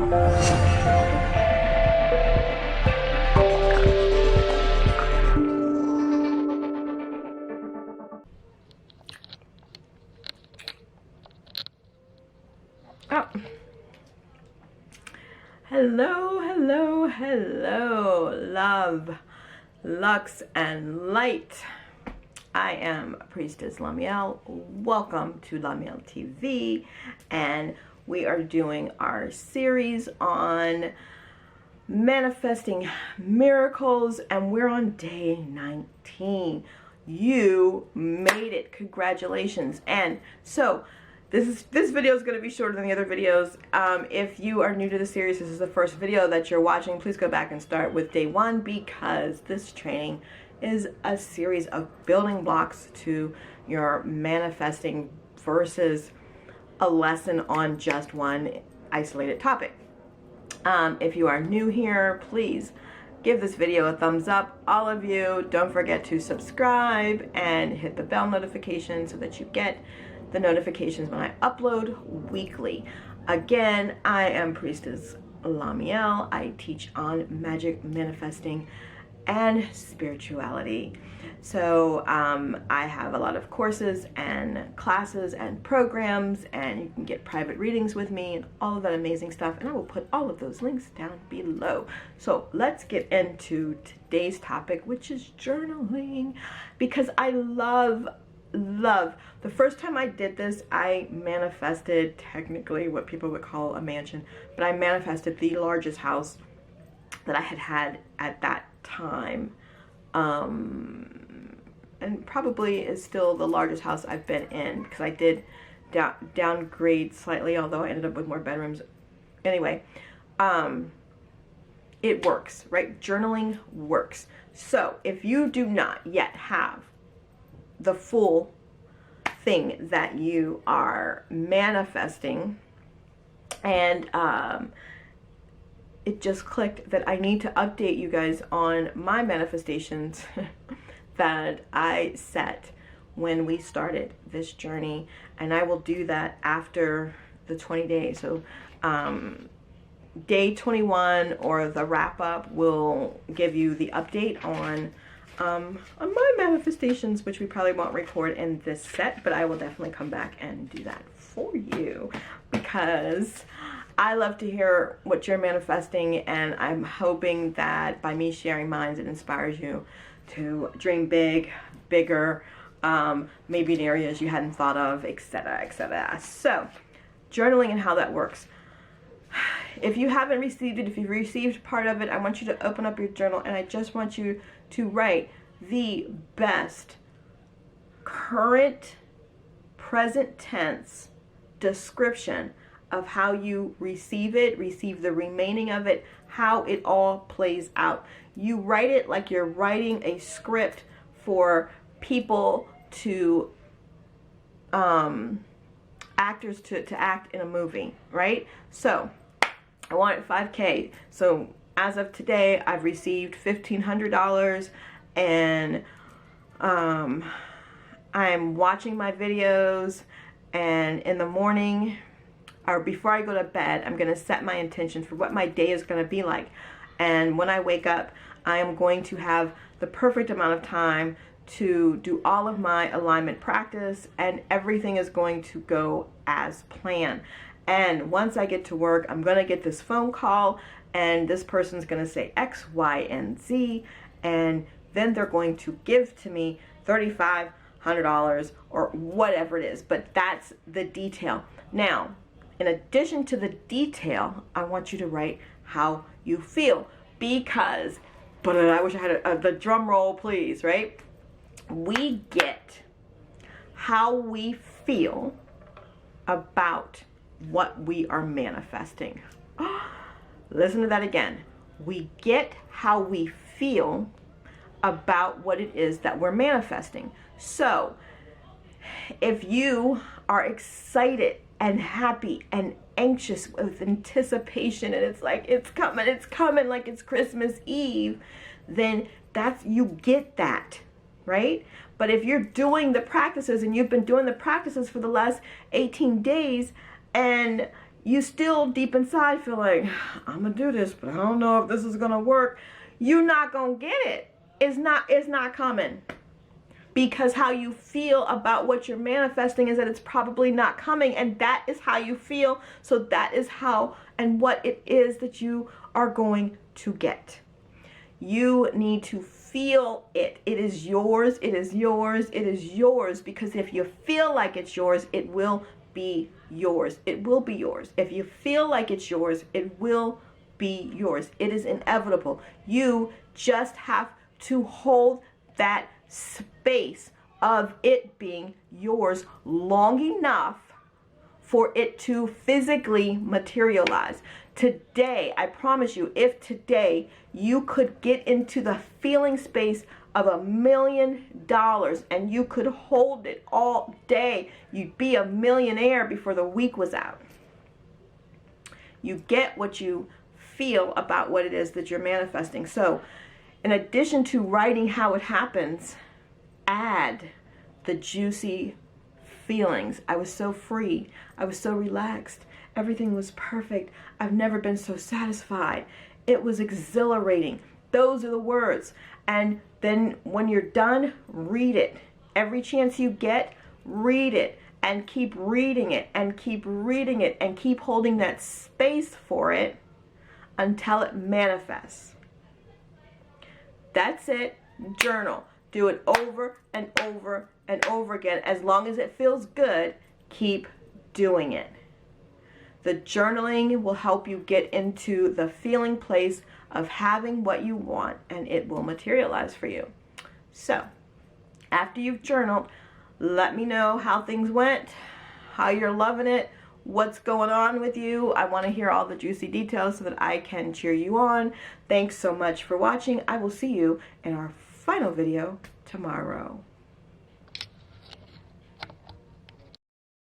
Oh. Hello, hello, hello, love, lux, and light. I am Priestess LaMeel. Welcome to LaMeel TV, and we are doing our series on manifesting miracles, and we're on day 19. You made it. Congratulations. And so this video is going to be shorter than the other videos. If you are new to the series, this is the first video that you're watching, please go back and start with day 1, because this training is a series of building blocks to your manifesting versus a lesson on just one isolated topic. If you are new here, please give this video a thumbs up. All of you, don't forget to subscribe and hit the bell notification so that you get the notifications when I upload weekly. Again, I am Priestess LaMeel. I teach on magic, manifesting, and spirituality. So I have a lot of courses and classes and programs, and you can get private readings with me and all of that amazing stuff, and I will put all of those links down below. So let's get into today's topic, which is journaling, because I love the first time I did this, I manifested technically what people would call a mansion, but I manifested the largest house that I had at that time, and probably is still the largest house I've been in, because I did downgrade slightly, although I ended up with more bedrooms. Anyway, it works, right? Journaling works. So if you do not yet have the full thing that you are manifesting, and it just clicked that I need to update you guys on my manifestations that I set when we started this journey, and I will do that after the 20 days. So day 21, or the wrap up, will give you the update on my manifestations, which we probably won't record in this set, but I will definitely come back and do that for you, because I love to hear what you're manifesting, and I'm hoping that by me sharing mine, it inspires you to dream big, bigger, maybe in areas you hadn't thought of, etc., etc. So journaling and how that works. If you haven't received it, if you've received part of it, I want you to open up your journal, and I just want you to write the best current present tense description of how you receive it, receive the remaining of it, how it all plays out. You write it like you're writing a script for people to, actors to act in a movie, right? So I wanted 5K. So as of today, I've received $1,500, and I'm watching my videos, and in the morning, or before I go to bed, I'm going to set my intention for what my day is going to be like. And when I wake up, I am going to have the perfect amount of time to do all of my alignment practice, and everything is going to go as planned. And once I get to work, I'm going to get this phone call, and this person's going to say X, Y, and Z, and then they're going to give to me $3,500 or whatever it is. But that's the detail. Now, in addition to the detail, I want you to write how you feel, because, but I wish I had the drum roll, please, right? We get how we feel about what we are manifesting. Listen to that again. We get how we feel about what it is that we're manifesting. So if you are excited and happy and anxious with anticipation, and it's like it's coming like it's Christmas Eve, then you get that, right? But if you're doing the practices, and you've been doing the practices for the last 18 days, and you still deep inside feel like, I'm gonna do this, but I don't know if this is gonna work, you're not gonna get it. It's not coming. Because how you feel about what you're manifesting is that it's probably not coming, and that is how you feel. So that is how and what it is that you are going to get. You need to feel it. It is yours. It is yours. It is yours. Because if you feel like it's yours, it will be yours. It will be yours. If you feel like it's yours, it will be yours. It is inevitable. You just have to hold that space of it being yours long enough for it to physically materialize. Today, I promise you, if today you could get into the feeling space of $1 million and you could hold it all day, you'd be a millionaire before the week was out. You get what you feel about what it is that you're manifesting. So in addition to writing how it happens, add the juicy feelings. I was so free. I was so relaxed. Everything was perfect. I've never been so satisfied. It was exhilarating. Those are the words. And then when you're done, read it. Every chance you get, read it. And keep reading it. And keep reading it. And keep holding that space for it until it manifests. That's it. Journal. Do it over and over and over again. As long as it feels good, keep doing it. The journaling will help you get into the feeling place of having what you want, and it will materialize for you. So, after you've journaled, let me know how things went, how you're loving it, what's going on with you. I want to hear all the juicy details so that I can cheer you on. Thanks so much for watching. I will see you in our final video tomorrow.